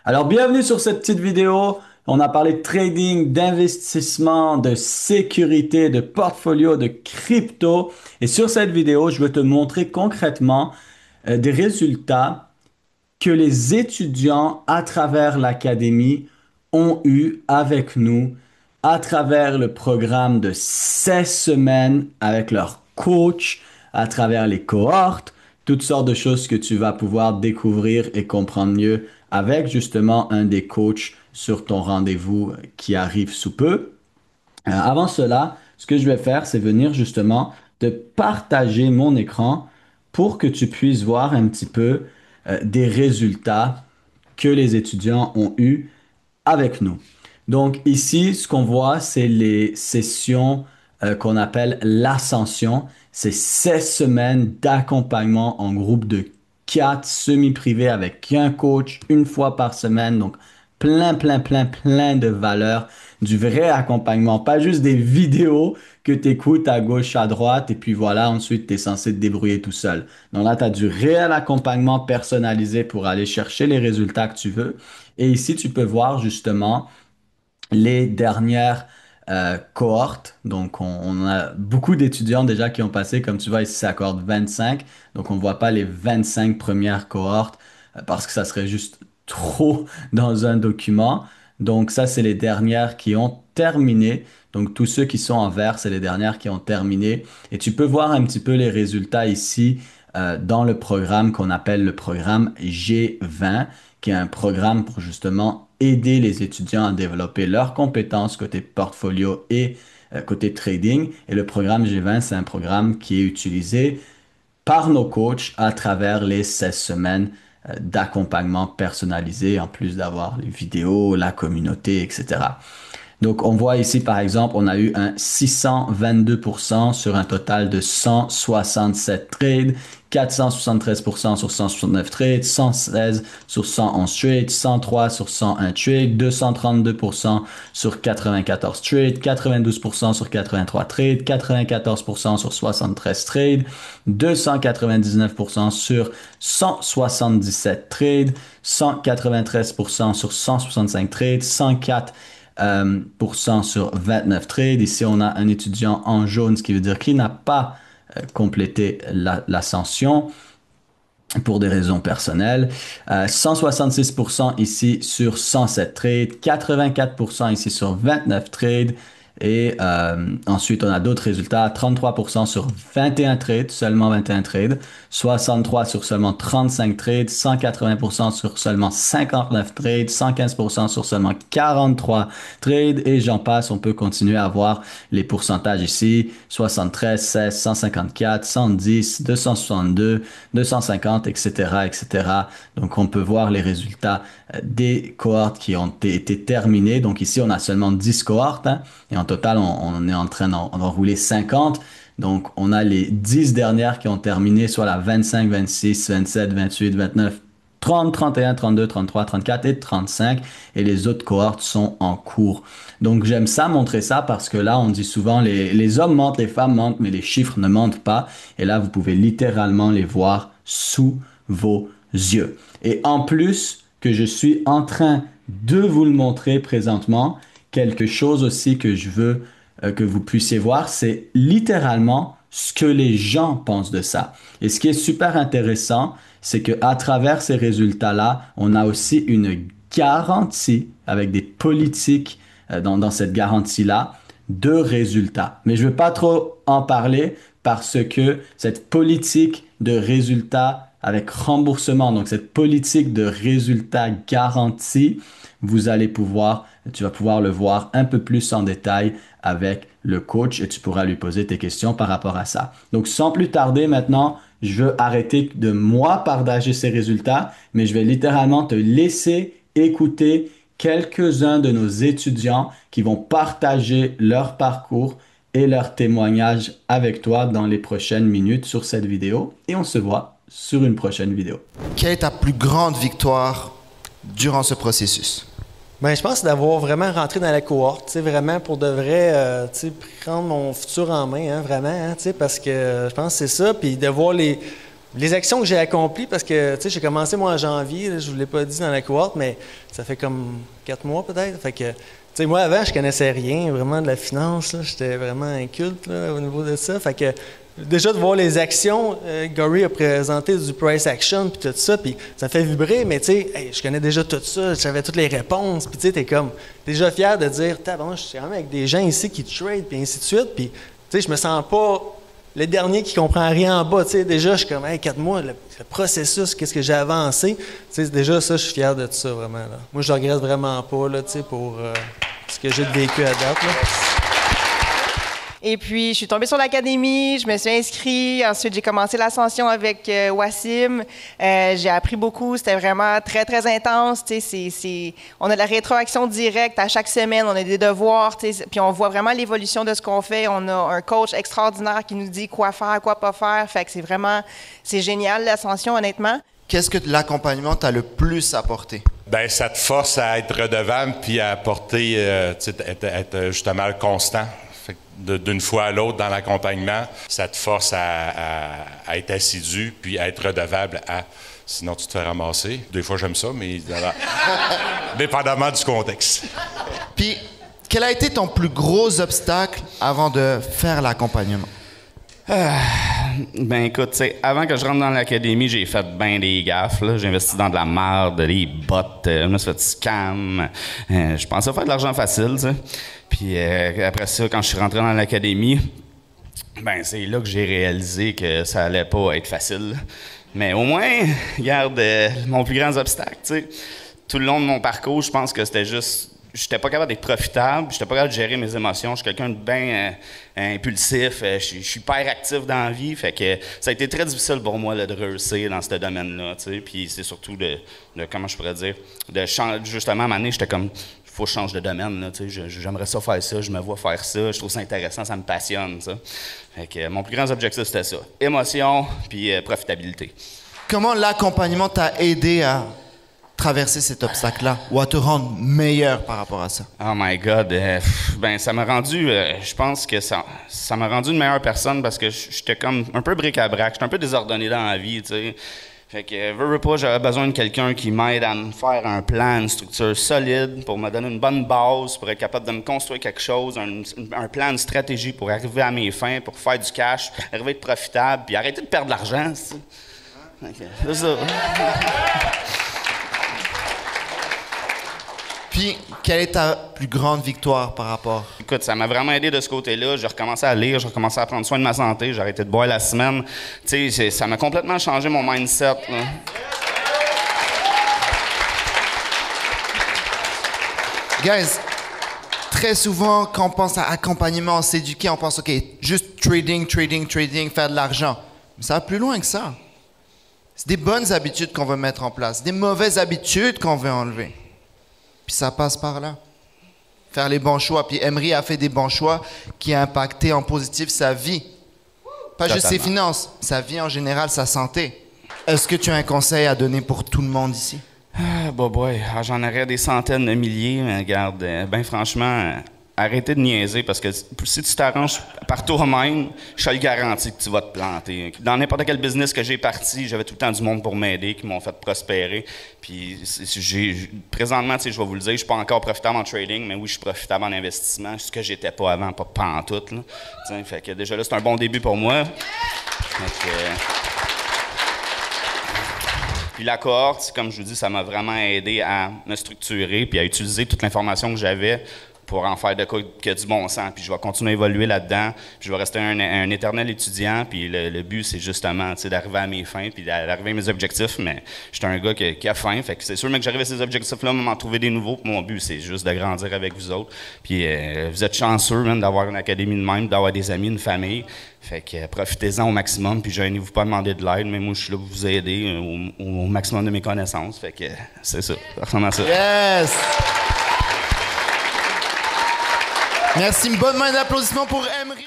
Alors, bienvenue sur cette petite vidéo. On a parlé de trading, d'investissement, de sécurité, de portfolio, de crypto. Et sur cette vidéo, je vais te montrer concrètement des résultats que les étudiants à travers l'académie ont eu avec nous à travers le programme de 16 semaines avec leur coach, à travers les cohortes, toutes sortes de choses que tu vas pouvoir découvrir et comprendre mieux avec justement un des coachs sur ton rendez-vous qui arrive sous peu. Avant cela, ce que je vais faire, c'est venir justement te partager mon écran pour que tu puisses voir un petit peu des résultats que les étudiants ont eus avec nous. Donc ici, ce qu'on voit, c'est les sessions qu'on appelle l'ascension. C'est 16 semaines d'accompagnement en groupe de 4 semi-privés avec un coach une fois par semaine. Donc plein de valeurs, du vrai accompagnement, pas juste des vidéos que tu écoutes à gauche, à droite, et puis voilà, ensuite tu es censé te débrouiller tout seul. Donc là, tu as du réel accompagnement personnalisé pour aller chercher les résultats que tu veux. Et ici, tu peux voir justement les dernières cohortes. Donc, on a beaucoup d'étudiants déjà qui ont passé. Comme tu vois, ici, c'est la cohorte 25. Donc, on ne voit pas les 25 premières cohortes parce que ça serait juste trop dans un document. Donc, ça, c'est les dernières qui ont terminé. Donc, tous ceux qui sont en vert, c'est les dernières qui ont terminé. Et tu peux voir un petit peu les résultats ici dans le programme qu'on appelle le programme G20, qui est un programme pour justement aider les étudiants à développer leurs compétences côté portfolio et côté trading. Et le programme G20, c'est un programme qui est utilisé par nos coachs à travers les 16 semaines d'accompagnement personnalisé, en plus d'avoir les vidéos, la communauté, etc. Donc, on voit ici, par exemple, on a eu un 622% sur un total de 167 trades, 473% sur 169 trades, 116 sur 111 trades, 103 sur 101 trades, 232% sur 94 trades, 92% sur 83 trades, 94% sur 73 trades, 299% sur 177 trades, 193% sur 165 trades, 104 sur 29 trades. Ici, on a un étudiant en jaune, ce qui veut dire qu'il n'a pas complété l'ascension pour des raisons personnelles. 166% ici sur 107 trades, 84% ici sur 29 trades. Et ensuite, on a d'autres résultats. 33% sur 21 trades, seulement 21 trades. 63 sur seulement 35 trades. 180% sur seulement 59 trades. 115% sur seulement 43 trades. Et j'en passe, on peut continuer à voir les pourcentages ici. 73, 16, 154, 110, 262, 250, etc., etc. Donc, on peut voir les résultats des cohortes qui ont été terminées. Donc, ici, on a seulement 10 cohortes, hein, et en total, on est en train d'en rouler 50. Donc, on a les 10 dernières qui ont terminé, soit la 25, 26, 27, 28, 29, 30, 31, 32, 33, 34 et 35. Et les autres cohortes sont en cours. Donc, j'aime ça, montrer ça, parce que là, on dit souvent, les hommes mentent, les femmes mentent, mais les chiffres ne mentent pas. Et là, vous pouvez littéralement les voir sous vos yeux. Et en plus que je suis en train de vous le montrer présentement, quelque chose aussi que je veux que vous puissiez voir, c'est littéralement ce que les gens pensent de ça. Et ce qui est super intéressant, c'est que à travers ces résultats-là, on a aussi une garantie avec des politiques dans cette garantie-là de résultats. Mais je ne veux pas trop en parler parce que cette politique de résultats avec remboursement, donc cette politique de résultats garantis, tu vas pouvoir le voir un peu plus en détail avec le coach et tu pourras lui poser tes questions par rapport à ça. Donc, sans plus tarder maintenant, je veux arrêter de moi partager ces résultats, mais je vais littéralement te laisser écouter quelques-uns de nos étudiants qui vont partager leur parcours et leur témoignage avec toi dans les prochaines minutes sur cette vidéo et on se voit sur une prochaine vidéo. Quelle est ta plus grande victoire durant ce processus? Ben, je pense d'avoir vraiment rentré dans la cohorte, tu sais, vraiment pour de vrai, tu sais, prendre mon futur en main, hein, vraiment, hein, tu sais, parce que je pense que c'est ça, puis de voir Les actions que j'ai accomplies, parce que, tu sais, j'ai commencé, moi, en janvier, là, je vous l'ai pas dit dans la cohorte, mais ça fait comme 4 mois, peut-être. Fait que, tu sais, moi, avant, je connaissais rien, vraiment, de la finance, là. J'étais vraiment inculte, là, au niveau de ça. Fait que, déjà, de voir les actions, Gary a présenté du price action, puis tout ça, puis ça fait vibrer, mais tu sais, hey, je connais déjà tout ça, j'avais toutes les réponses, puis tu sais, t'es comme, déjà fier de dire, bon, je suis quand même avec des gens ici qui trade, puis ainsi de suite, puis, tu sais, je me sens pas le dernier qui comprend rien en bas, tu sais, déjà, je suis comme, hey, 4 mois, le processus, qu'est-ce que j'ai avancé, tu sais, déjà, ça, je suis fier de tout ça, vraiment, là. Moi, je regrette vraiment pas, là, tu sais, pour ce que j'ai vécu à date, là. Et puis, je suis tombée sur l'académie, je me suis inscrite. Ensuite, j'ai commencé l'ascension avec Wassim. J'ai appris beaucoup. C'était vraiment très, très intense. On a de la rétroaction directe à chaque semaine. On a des devoirs. Puis, on voit vraiment l'évolution de ce qu'on fait. On a un coach extraordinaire qui nous dit quoi faire, quoi pas faire. Fait que c'est génial, l'ascension, honnêtement. Qu'est-ce que l'accompagnement t'a le plus apporté? Ben, ça te force à être redevable puis à apporter, être justement constant. Fait que d'une fois à l'autre dans l'accompagnement, ça te force à être assidu puis à être redevable à. Sinon, tu te fais ramasser. Des fois, j'aime ça, mais dépendamment du contexte. Puis, quel a été ton plus gros obstacle avant de faire l'accompagnement? Ben écoute, tu sais, avant que je rentre dans l'académie, j'ai fait bien des gaffes, là. J'ai investi dans de la merde, des bottes, je me suis fait scam. Je pensais faire de l'argent facile, tu sais. Puis après ça, quand je suis rentré dans l'académie, ben c'est là que j'ai réalisé que ça allait pas être facile. Mais au moins, regarde, mon plus grand obstacle, tu sais. Tout le long de mon parcours, je pense que c'était juste... J'étais pas capable d'être profitable, j'étais pas capable de gérer mes émotions. Je suis quelqu'un de bien impulsif, je suis hyper actif dans la vie, fait que ça a été très difficile pour moi là, de réussir dans ce domaine-là, tu sais. Puis c'est surtout de comment je pourrais dire, de changer. Justement, à un moment donné, j'étais comme, il faut que je change de domaine, là, tu sais. J'aimerais ça faire ça, je me vois faire ça, je trouve ça intéressant, ça me passionne, ça. Fait que mon plus grand objectif, c'était ça. Émotion, puis profitabilité. Comment l'accompagnement t'a aidé à traverser cet obstacle-là ou à te rendre meilleur par rapport à ça? Oh my God, ben ça m'a rendu, je pense que ça m'a rendu une meilleure personne parce que j'étais comme un peu bric-à-brac, j'étais un peu désordonné dans la vie, tu sais. Fait que, veux pas, j'avais besoin de quelqu'un qui m'aide à me faire un plan, une structure solide pour me donner une bonne base, pour être capable de me construire quelque chose, un plan, une stratégie pour arriver à mes fins, pour faire du cash, arriver à être profitable, puis arrêter de perdre de l'argent, tu sais. C'est ça. Puis, quelle est ta plus grande victoire par rapport? Écoute, ça m'a vraiment aidé de ce côté-là. J'ai recommencé à lire, j'ai recommencé à prendre soin de ma santé, j'ai arrêté de boire la semaine. Tu sais, ça m'a complètement changé mon mindset, là. Guys, très souvent, quand on pense à accompagnement, s'éduquer, on pense, OK, juste trading, faire de l'argent. Mais ça va plus loin que ça. C'est des bonnes habitudes qu'on veut mettre en place, des mauvaises habitudes qu'on veut enlever. Puis ça passe par là. Faire les bons choix. Puis Emery a fait des bons choix qui a impacté en positif sa vie. Pas juste ses finances, sa vie en général, sa santé. Est-ce que tu as un conseil à donner pour tout le monde ici? J'en aurais des centaines de milliers, mais regarde, ben franchement, arrêtez de niaiser parce que si tu t'arranges par toi-même, je te le garantis que tu vas te planter. Dans n'importe quel business que j'ai parti, j'avais tout le temps du monde pour m'aider, qui m'ont fait prospérer. Puis présentement, je vais vous le dire, je suis pas encore profitable en trading, mais oui, je suis profitable en investissement, ce que j'étais pas avant, pas pantoute, là. Fait que déjà là, c'est un bon début pour moi. Puis la cohorte, comme je vous dis, ça m'a vraiment aidé à me structurer puis à utiliser toute l'information que j'avais pour en faire de quoi que du bon sens. Puis je vais continuer à évoluer là-dedans. Puis je vais rester un éternel étudiant. Puis le but, c'est justement d'arriver à mes fins puis d'arriver à mes objectifs. Mais je suis un gars qui a faim. Fait que c'est sûr, mais que j'arrive à ces objectifs-là, m'en trouver des nouveaux. Puis mon but, c'est juste de grandir avec vous autres. Puis vous êtes chanceux même d'avoir une académie de même, d'avoir des amis, une famille. Fait que profitez-en au maximum. Puis gênez-vous pas de demander de l'aide. Mais moi, je suis là pour vous aider au maximum de mes connaissances. Fait que c'est ça. Ça ressemble à ça. Yes! Merci, une bonne main d'applaudissement pour Emery.